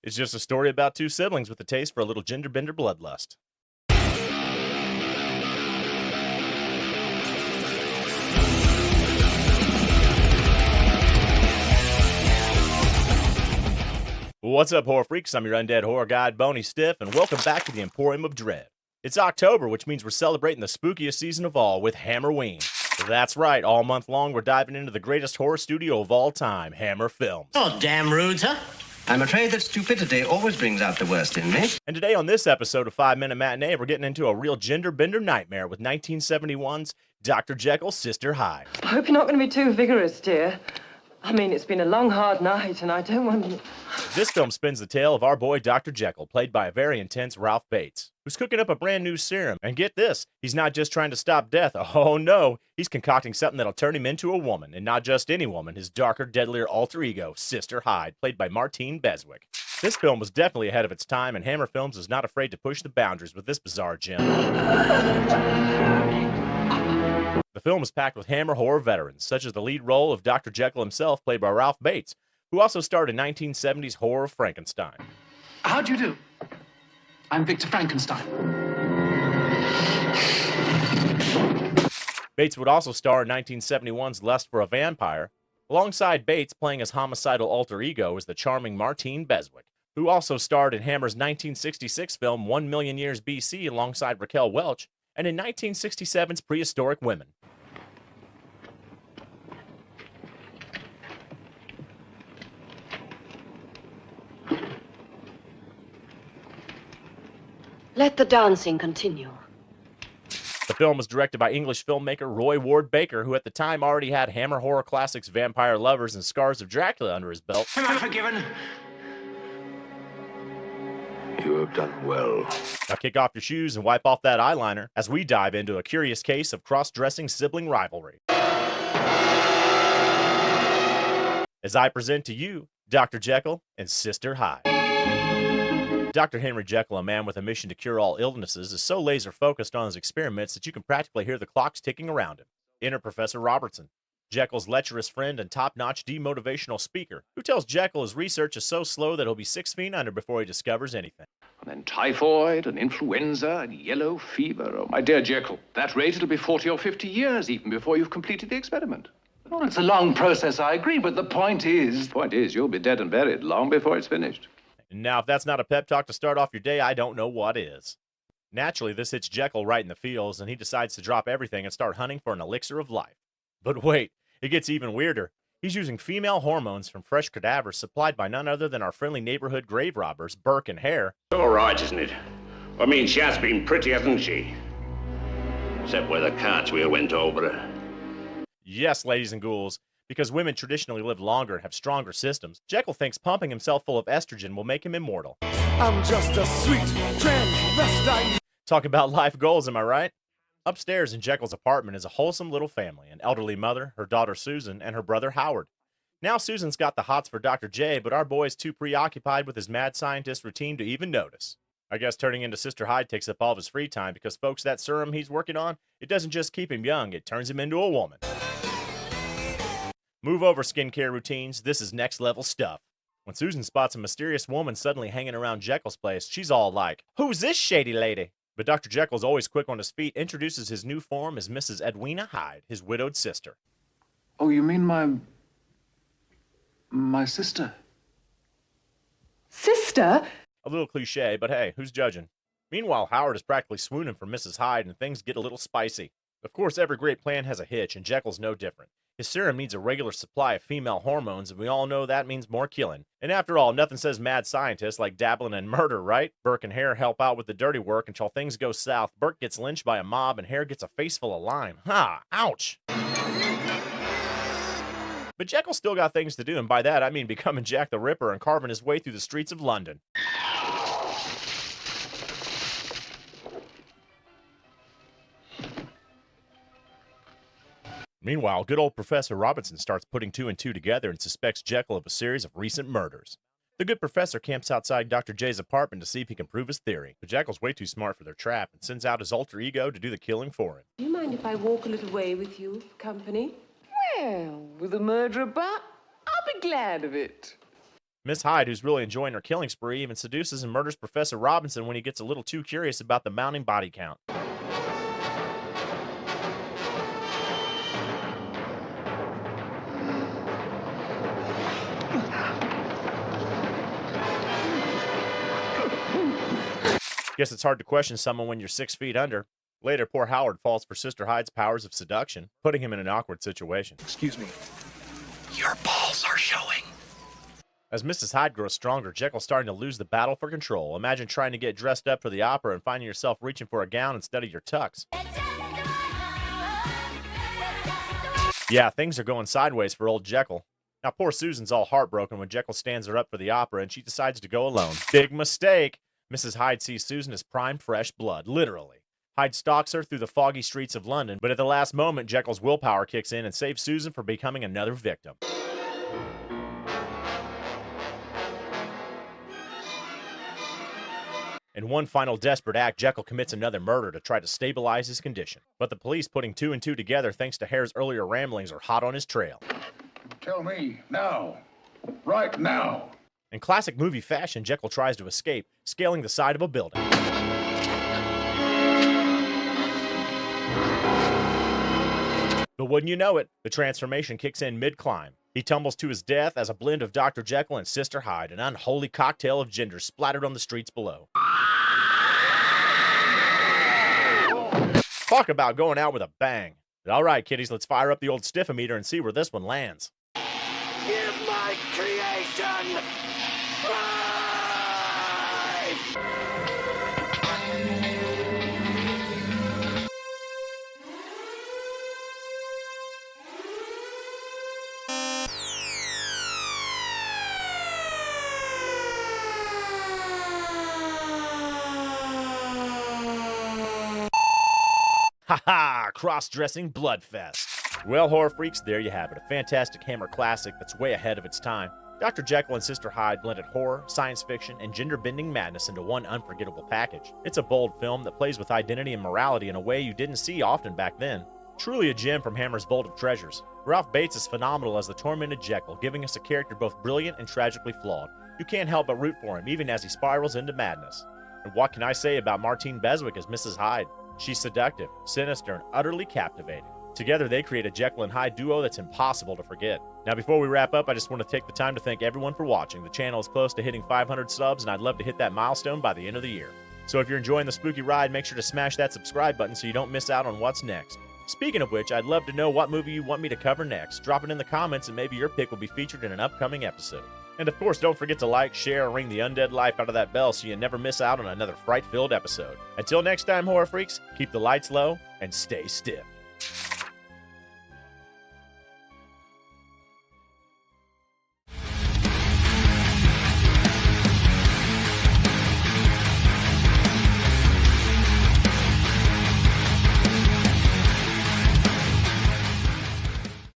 It's just a story about two siblings with a taste for a little gender bender bloodlust. What's up, horror freaks? I'm your undead horror guide, Boney Stiff, and welcome back to the Emporium of Dread. It's October, which means we're celebrating the spookiest season of all with Hammer-ween. That's right, all month long we're diving into the greatest horror studio of all time, Hammer Films. Oh, damn rude, huh? I'm afraid that stupidity always brings out the worst in me. And today on this episode of 5 Minute Matinee, we're getting into a real gender bender nightmare with 1971's Dr. Jekyll, Sister Hyde. I hope you're not going to be too vigorous, dear. I mean, it's been a long, hard night, and I don't want to... This film spins the tale of our boy Dr. Jekyll, played by a very intense Ralph Bates, who's cooking up a brand new serum. And get this, he's not just trying to stop death. Oh no, he's concocting something that'll turn him into a woman, and not just any woman, his darker, deadlier alter ego, Sister Hyde, played by Martine Beswick. This film was definitely ahead of its time, and Hammer Films is not afraid to push the boundaries with this bizarre gem. The film is packed with Hammer horror veterans, such as the lead role of Dr. Jekyll himself, played by Ralph Bates, who also starred in 1970's horror of Frankenstein. How do you do? I'm Victor Frankenstein. Bates would also star in 1971's Lust for a Vampire. Alongside Bates, playing his homicidal alter ego is the charming Martine Beswick, who also starred in Hammer's 1966 film 1 Million Years BC alongside Raquel Welch, and in 1967's Prehistoric Women. Let the dancing continue. The film was directed by English filmmaker Roy Ward Baker, who at the time already had Hammer horror classics Vampire Lovers and Scars of Dracula under his belt. Am I forgiven? You have done well. Now kick off your shoes and wipe off that eyeliner as we dive into a curious case of cross-dressing sibling rivalry. As I present to you, Dr. Jekyll and Sister Hyde. Dr. Henry Jekyll, a man with a mission to cure all illnesses, is so laser-focused on his experiments that you can practically hear the clocks ticking around him. Enter Professor Robertson, Jekyll's lecherous friend and top-notch demotivational speaker, who tells Jekyll his research is so slow that he'll be 6 feet under before he discovers anything. And then typhoid and influenza and yellow fever. Oh, my dear Jekyll, that rate it'll be 40 or 50 years even before you've completed the experiment. Oh, it's a long process, I agree, but the point is... The point is, you'll be dead and buried long before it's finished. Now, if that's not a pep talk to start off your day, I don't know what is. Naturally, this hits Jekyll right in the feels, and he decides to drop everything and start hunting for an elixir of life. But wait, it gets even weirder. He's using female hormones from fresh cadavers supplied by none other than our friendly neighborhood grave robbers, Burke and Hare. All right, isn't it? I mean, she has been pretty, hasn't she? Except where the cart's wheel went over her. Yes, ladies and ghouls, because women traditionally live longer and have stronger systems, Jekyll thinks pumping himself full of estrogen will make him immortal. I'm just a sweet transvestite. Talk about life goals, am I right? Upstairs in Jekyll's apartment is a wholesome little family, an elderly mother, her daughter Susan, and her brother Howard. Now Susan's got the hots for Dr. J, but our boy is too preoccupied with his mad scientist routine to even notice. I guess turning into Sister Hyde takes up all of his free time because, folks, that serum he's working on, it doesn't just keep him young, it turns him into a woman. Move over, skincare routines. This is next level stuff. When Susan spots a mysterious woman suddenly hanging around Jekyll's place, she's all like, "Who's this shady lady?" But Dr. Jekyll's always quick on his feet, introduces his new form as Mrs. Edwina Hyde, his widowed sister. Oh, you mean my sister? Sister? A little cliche, but hey, who's judging? Meanwhile, Howard is practically swooning for Mrs. Hyde, and things get a little spicy. Of course, every great plan has a hitch, and Jekyll's no different. His serum needs a regular supply of female hormones, and we all know that means more killing. And after all, nothing says mad scientist like dabbling in murder, right? Burke and Hare help out with the dirty work until things go south. Burke gets lynched by a mob, and Hare gets a face full of lime. Ha! Ouch! But Jekyll still got things to do, and by that I mean becoming Jack the Ripper and carving his way through the streets of London. Meanwhile, good old Professor Robinson starts putting 2 and 2 together and suspects Jekyll of a series of recent murders. The good professor camps outside Dr. J's apartment to see if he can prove his theory, but Jekyll's way too smart for their trap and sends out his alter ego to do the killing for him. Do you mind if I walk a little way with you for company? Well, with a murder about, I'll be glad of it. Miss Hyde, who's really enjoying her killing spree, even seduces and murders Professor Robinson when he gets a little too curious about the mounting body count. Guess it's hard to question someone when you're 6 feet under. Later, poor Howard falls for Sister Hyde's powers of seduction, putting him in an awkward situation. Excuse me. Your balls are showing. As Mrs. Hyde grows stronger, Jekyll's starting to lose the battle for control. Imagine trying to get dressed up for the opera and finding yourself reaching for a gown instead of your tux. Yeah, things are going sideways for old Jekyll. Now, poor Susan's all heartbroken when Jekyll stands her up for the opera and she decides to go alone. Big mistake! Mrs. Hyde sees Susan as prime fresh blood, literally. Hyde stalks her through the foggy streets of London, but at the last moment, Jekyll's willpower kicks in and saves Susan from becoming another victim. In one final desperate act, Jekyll commits another murder to try to stabilize his condition. But the police, putting two and two together thanks to Hare's earlier ramblings, are hot on his trail. Tell me, now. Right now. In classic movie fashion, Jekyll tries to escape, scaling the side of a building. But wouldn't you know it, the transformation kicks in mid-climb. He tumbles to his death as a blend of Dr. Jekyll and Sister Hyde, an unholy cocktail of gender splattered on the streets below. Talk about going out with a bang. All right, kiddies, let's fire up the old stiffometer and see where this one lands. Give my creation life! Ha-ha! Cross-dressing bloodfest. Well, horror freaks, there you have it. A fantastic Hammer classic that's way ahead of its time. Dr. Jekyll and Sister Hyde blended horror, science fiction, and gender-bending madness into one unforgettable package. It's a bold film that plays with identity and morality in a way you didn't see often back then. Truly a gem from Hammer's vault of treasures. Ralph Bates is phenomenal as the tormented Jekyll, giving us a character both brilliant and tragically flawed. You can't help but root for him, even as he spirals into madness. And what can I say about Martine Beswick as Mrs. Hyde? She's seductive, sinister, and utterly captivating. Together, they create a Jekyll and Hyde duo that's impossible to forget. Now, before we wrap up, I just want to take the time to thank everyone for watching. The channel is close to hitting 500 subs, and I'd love to hit that milestone by the end of the year. So if you're enjoying the spooky ride, make sure to smash that subscribe button so you don't miss out on what's next. Speaking of which, I'd love to know what movie you want me to cover next. Drop it in the comments, and maybe your pick will be featured in an upcoming episode. And of course, don't forget to like, share, and ring the undead life out of that bell so you never miss out on another fright-filled episode. Until next time, horror freaks, keep the lights low and stay stiff.